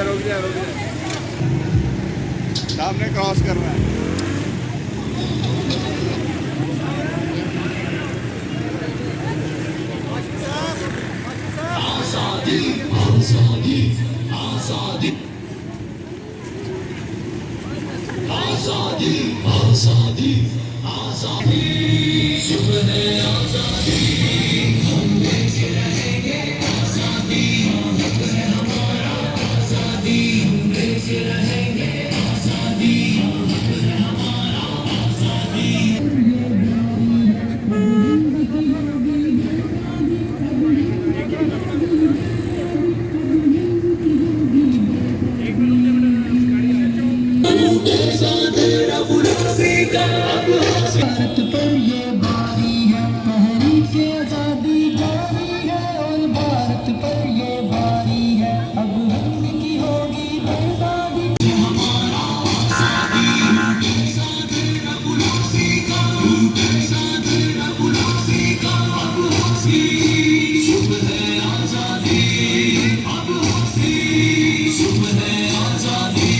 रुक जा सामने क्रॉस कर रहा है। आजादी आजादी आजादी आजादी आजादी आजादी सुबह आजादी हम लेके रहेंगे आजादी हमारा आजादी हम लेके रहेंगे आजादी हमारा आजादी। भारत पर ये बारी है तहरीक आजादी जारी है और भारत पर ये बारी है अब हम की होगी बर्बादी हमारा आजादी गुलामी का गुलामी का अब हंसी सुबह आजादी अब हंसी सुबह आजादी।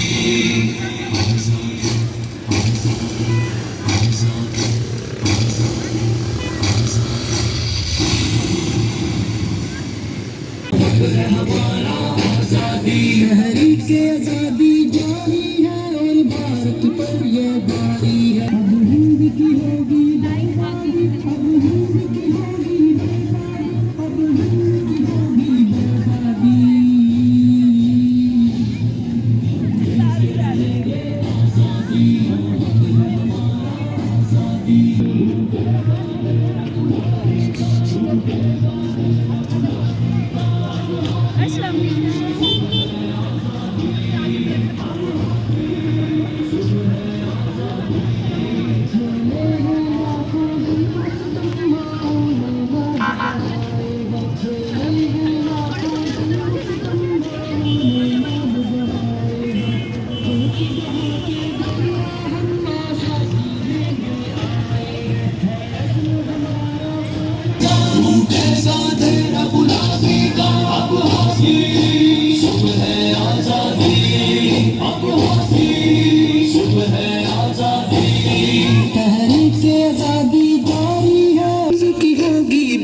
हमारा आजादी तहरीक आजादी जारी है और भारत पर ये बारी है अब हिंद की होगी बर्बादी अब हिंद की होगी बर्बादी अब हिंद की होगी बर्बादी।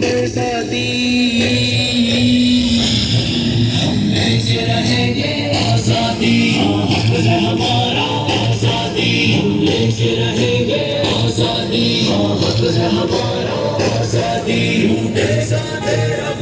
आजादी हमारा आजादी हमारा आजादी हम लेके रहेंगे आजादी मोहब्बत है हमारा आजादी ऐसा तेरा।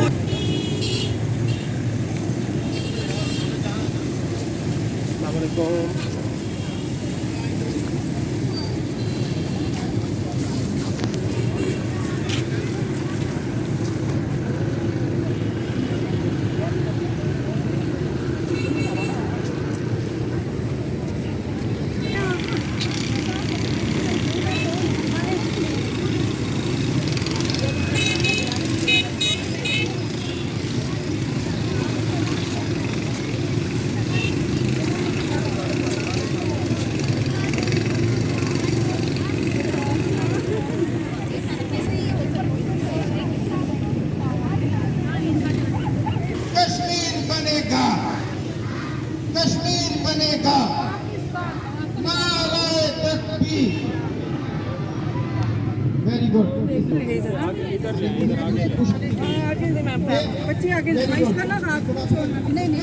कश्मीर बनेगा नारे तकबीर। Very good.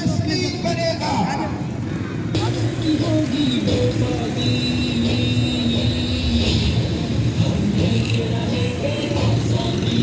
कश्मीर बनेगा होगी बर्बादी हम लेके रहेंगे आजादी।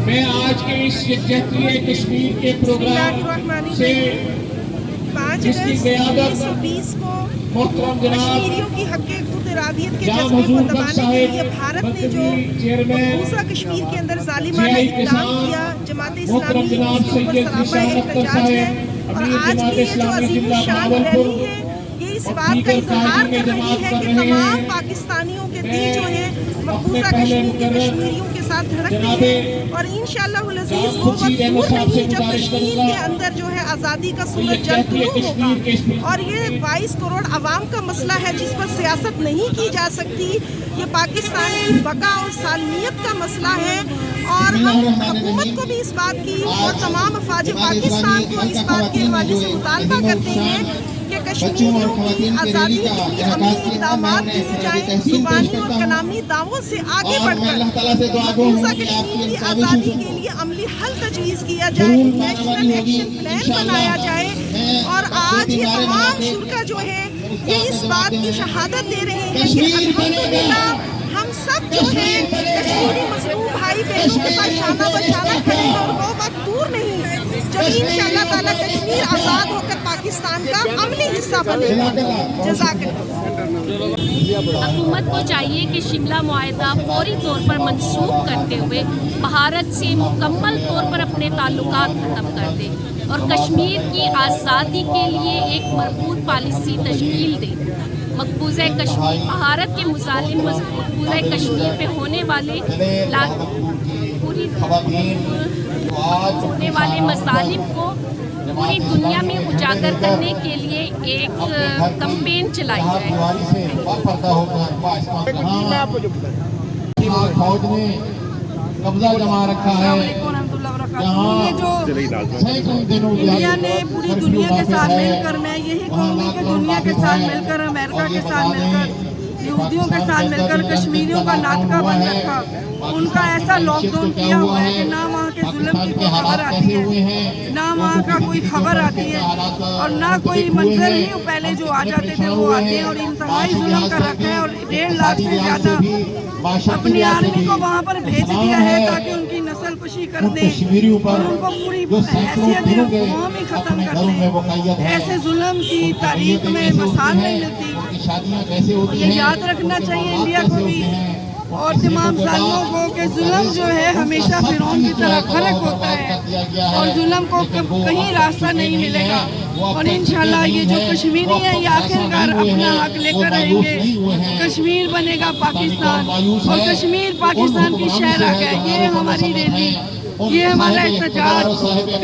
मैं आज के इस जहतीय कश्मीर के प्रोग्राम से 5 जिसकी अगस्त क़यादत 1920 को मोहतरम जनाब कश्मीरियों की हक़ खुद इरादियत के जनाब जज्बे को हुजूर दबाने के लिए भारत ने जो चेयरमैन दूसरा कश्मीर के अंदर जालिमाना इक़दाम किया, जमात इस्लामी जनाब उसके ऊपर सरापा एहतजाज है। और आज की ये जो अजीम शान रैली है, ये इस बात का इजहार कर रही है कि तमाम पाकिस्तानियों के दिल जो है मकबूजा कश्मीर के कश्मीरियों के साथ धड़कते हैं। और इंशाअल्लाहुल अज़ीज़ वो वक्त दूर नहीं जब कश्मीर के अंदर जो है आज़ादी का सूरज जल्द तुलू होगा। और ये 22 करोड़ आवाम का मसला है जिस पर सियासत नहीं की जा सकती। ये पाकिस्तान की बका और सालमियत का मसला है। और हम हुकूमत को भी इस बात की और तमाम अफवाज पाकिस्तान को इस बात के हवाले से मुतालबा करते हैं कि कश्मीरियों की आज़ादी के लिए अमली इक़दाम किए जाएं, ज़ुबानी और कलामी दावों से आगे बढ़कर मकबूजा कश्मीर की आज़ादी के लिए अमली हल तजवीज़ किया जाए, नेशनल एक्शन प्लान बनाया जाए। और आज ये तमाम शुरा जो है ये इस बात की शहादत दे रहे हैं कि अल्हम्दुलिल्लाह हम सब जो है कश्मीरी मज़लूम भाई बहनों के साथ शाना बशाना खड़े और वो वक्त दूर नहीं जब इंशाअल्लाह ताला कश्मीर आज़ाद होकर पाकिस्तान का अमली हिस्सा बनेगा। जज़ाकल्लाह। हुकूमत को चाहिए कि शिमला मुआहदा फौरी तौर पर मनसूख करते हुए भारत से मुकम्मल तौर पर अपने ताल्लुकात ख़त्म कर दे और कश्मीर की आज़ादी के लिए एक मरबूत पॉलिसी तश्कील दे। मकबूजा कश्मीर भारत के मुजालिम मकबूजा कश्मीर पे होने वाले मसालिम को पूरी दुनिया में उजागर करने के लिए एक कैंपेन चलाई जाए। फौज ने कब्जा जमा रखा है, ये जो इंडिया ने पूरी दुनिया के साथ मिलकर, मैं यही कहूँगी कि दुनिया के साथ मिलकर, अमेरिका के साथ मिलकर, यहूदियों के साथ मिलकर कश्मीरियों का नाटका बन रखा। उनका ऐसा लॉकडाउन किया हुआ है कि ना वहाँ के जुल्म की कोई खबर आती है, ना वहाँ का कोई खबर आती है और ना कोई मंजर ही पहले जो आ जाते थे वो आते हैं। और इंतहाई जुल्म कर रखा है और 1.5 लाख से ज़्यादा अपनी आर्मी को वहाँ पर भेज दिया है ताकि उनकी नस्ल कुशी कर दे और उनको पूरी हैसियत कौम ही खत्म कर दे। ऐसे जुल्म की तारीख में मसाल नहीं मिलती। ये याद रखना चाहिए इंडिया को भी और तमाम जालिमों को कि जुल्म जो है हमेशा फिरौन की तरह खरक होता है और जुल्म को कहीं रास्ता नहीं मिलेगा। और इंशाल्लाह ये जो कश्मीरी है ये आखिरकार अपना हक लेकर आएंगे। कश्मीर बनेगा पाकिस्तान और कश्मीर पाकिस्तान की शहर है। ये हमारी रैली, ये हमारा एहतजाज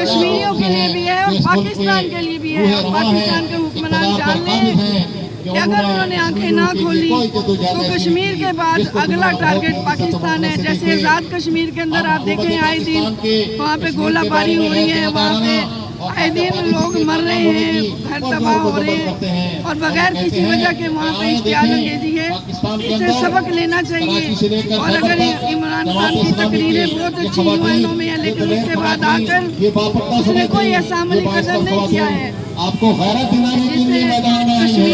कश्मीरियों के लिए भी है और पाकिस्तान के लिए भी है। और पाकिस्तान के हुक्मरान जान लें कि अगर उन्होंने आंखें ना खोली तो कश्मीर के बाद अगला टारगेट पाकिस्तान है। जैसे आज़ाद कश्मीर के अंदर आप देखें आए दिन वहाँ पे गोलाबारी हो रही है, वहाँ पे आए दिन लोग मर रहे हैं, घर तबाह हो रहे हैं और बगैर किसी वजह के वहाँ पे इश्तिहार अंगेजी है। इससे सबक लेना चाहिए। और अगर इमरान खान की तकरीरें बहुत अच्छी यूएनओ में है लेकिन उसके बाद आकर उसने कोई ऐसा अमली कदम नहीं किया है आपको गैरत दिलाने के लिए मैदान में आई है,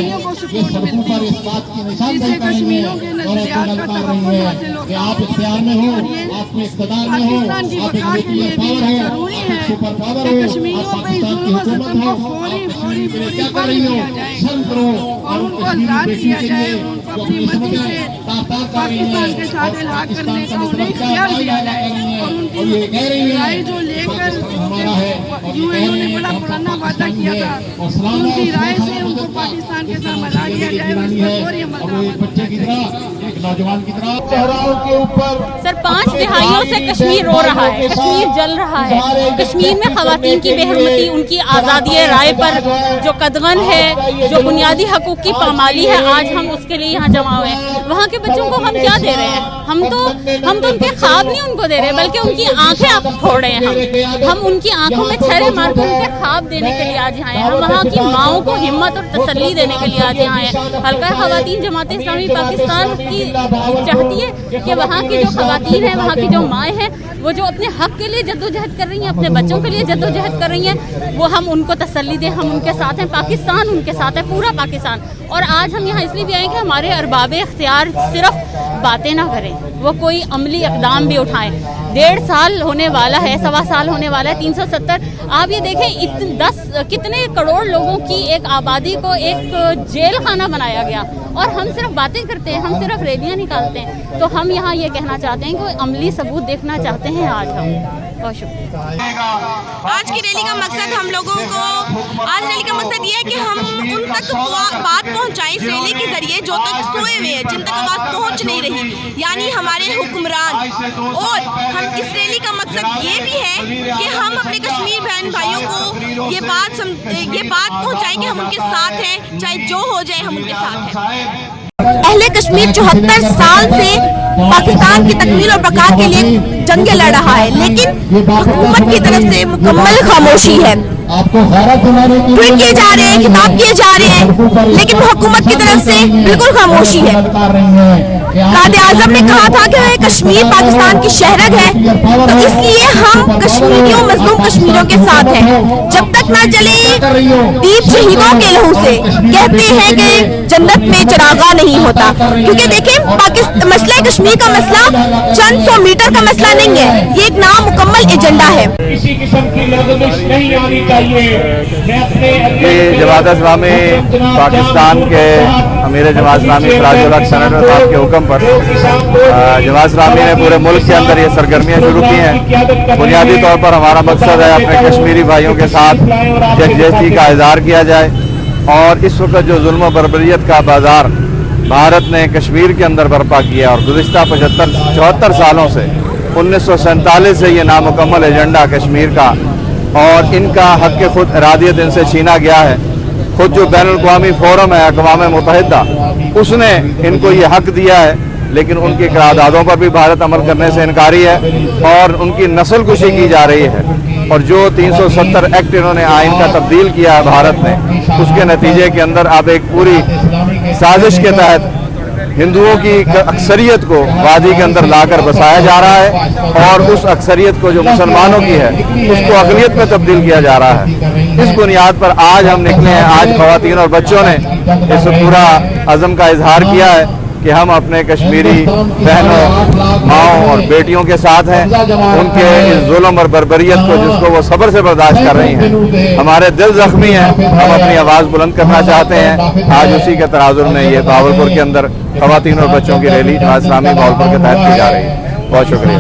ये सड़कों पर इस बात की निशानदेही करेंगे और ऐसा लगता रही है कि आप इख्तियार में हो, आप इक़्तिदार में हो, आप एक न्यूक्लियर पावर हो, आप सुपर पावर हो, आप पाकिस्तान की हुकूमत हो, क्या कर रही हो, शर्म करो और उनको आज़ाद किया जाए। जो अपनी मर्जी से पाकिस्तान के साथ इलाक़ करने का उन्हें इख्तियार दिया जाए और उनकी राय जो लेकर यूएनओ ने बड़ा पुराना वादा किया था उनकी राय से उनको पाकिस्तान के साथ मिला दिया जाए। उस पर फौरी अमल नौजवान की तरह चेहराओं के ऊपर सर 5 दिहाइयों से कश्मीर रो रहा है, कश्मीर जल रहा है। कश्मीर में खवातीन की बेहरमती, उनकी आज़ादी राय पर जो कदगन है, जो बुनियादी हकूक़ की पामाली है, आज हम उसके लिए यहाँ जमा हुए हैं। वहाँ के बच्चों को हम क्या दे रहे हैं? हम तो उनके ख्वाब नहीं उनको दे रहे बल्कि उनकी आंखें आप फोड़ रहे हैं। हम उनकी आंखों में छर्रे मारकर उनके ख्वाब देने के लिए आज यहाँ हैं। हम वहाँ की माओं को हिम्मत और तसल्ली देने के लिए आज यहाँ हैं। हल्का खवातीन जमात इस्लामी पाकिस्तान की चाहती है कि वहाँ की जो खवातीन हैं, वहाँ की जो माएँ हैं, वो जो अपने हक के लिए जद्दोजहद कर रही हैं, अपने बच्चों के लिए जद्दोजहद कर रही हैं, वो हम उनको तसल्ली दें। हम उनके साथ हैं, पाकिस्तान उनके साथ है, पूरा पाकिस्तान। और आज हम यहाँ इसलिए भी आए कि हमारे अरबाब इख्तियार सिर्फ बातें ना करें, वो कोई अमली इक़दाम भी उठाएं। 1.5 साल होने वाला है, 1.25 साल होने वाला है। 370 आप ये देखें, कितने करोड़ लोगों की एक आबादी को एक जेल खाना बनाया गया, और हम सिर्फ बातें करते हैं, हम सिर्फ रैलियाँ निकालते हैं। तो हम यहाँ ये कहना चाहते हैं कि अमली सबूत देखना चाहते हैं आज हम। बहुत शुक्रिया। आज की रैली का मकसद हम लोगों को, आज रैली का मकसद ये है कि हम उन तक बात पहुंचाएं इस रैली के जरिए जो तक सोए हुए हैं, जिन तक आवाज़ पहुंच नहीं रही, यानी हमारे हुक्मरान। और हम इस रैली का मकसद ये भी है कि हम अपने कश्मीर बहन भाइयों को ये बात पहुंचाएं कि हम उनके साथ हैं, चाहे जो हो जाए हम उनके साथ हैं। पहले कश्मीर 74 साल से पाकिस्तान की तकमील और बका के लिए जंगें लड़ रहा है, लेकिन हुकूमत की तरफ से मुकम्मल खामोशी है। ट्वीट किए जा रहे हैं, खिताब किए जा रहे हैं, लेकिन हुकूमत की तरफ से बिल्कुल खामोशी है। कायद-ए-आज़म ने कहा था कि कश्मीर पाकिस्तान की शहरग है, तो इसलिए हम कश्मीरियों, मजलूम कश्मीरियों के साथ हैं। जब तक ना जले दीप शहीदों के लहू से, कहते हैं कि जन्नत में चरागा नहीं होता। क्योंकि देखें, मसला कश्मीर का मसला चंद 100 मीटर का मसला नहीं है, ये एक नामुकम्मल एजेंडा है। किसी किस्म की लग़्ज़िश नहीं आनी चाहिए। जमात इस्लामी पाकिस्तान के अमीर जमात इस्लामी सिराजुल हक सेनेटर साहब के हुक्म पर जमात इस्लामी ने पूरे मुल्क के अंदर ये सरगर्मियाँ शुरू की हैं। बुनियादी तौर पर हमारा मकसद है अपने कश्मीरी भाइयों के साथ यकजहती का इज़हार किया जाए, और इस वक्त जो जुल्म बर्बरियत का बाजार भारत ने कश्मीर के अंदर बर्पा किया, और गुज़िश्ता 74 सालों से 1947 से ये नामुकम्मल एजेंडा कश्मीर का और इनका हक़ खुद इरादियत इनसे छीना गया है। खुद जो बैनुल-अक़वामी फोरम है अक़वाम मुत्तहिदा, उसने इनको ये हक़ दिया है, लेकिन उनकी करारदादों पर भी भारत अमल करने से इनकारी है और उनकी नस्ल कुशी की जा रही है। और जो 370 एक्ट इन्होंने आइन का तब्दील किया है भारत ने, उसके नतीजे के अंदर अब एक पूरी साजिश के तहत हिंदुओं की अक्सरियत को वादी के अंदर लाकर बसाया जा रहा है, और उस अक्सरियत को जो मुसलमानों की है उसको अक़लियत में तब्दील किया जा रहा है। इस बुनियाद पर आज हम निकले हैं। आज ख़वातीन और बच्चों ने इस पूरा अज़म का इजहार किया है कि हम अपने कश्मीरी बहनों, माओं और बेटियों के साथ हैं, उनके इस जुल्म और बर्बरियत को जिसको वो सब्र से बर्दाश्त कर रही हैं। हमारे दिल जख्मी हैं, हम अपनी आवाज़ बुलंद करना चाहते हैं। आज उसी के तनाजुर में ये भावलपुर के अंदर ख़वातीन और बच्चों की रैली जमात इस्लामी भावलपुर के तहत की जा रही है। बहुत शुक्रिया।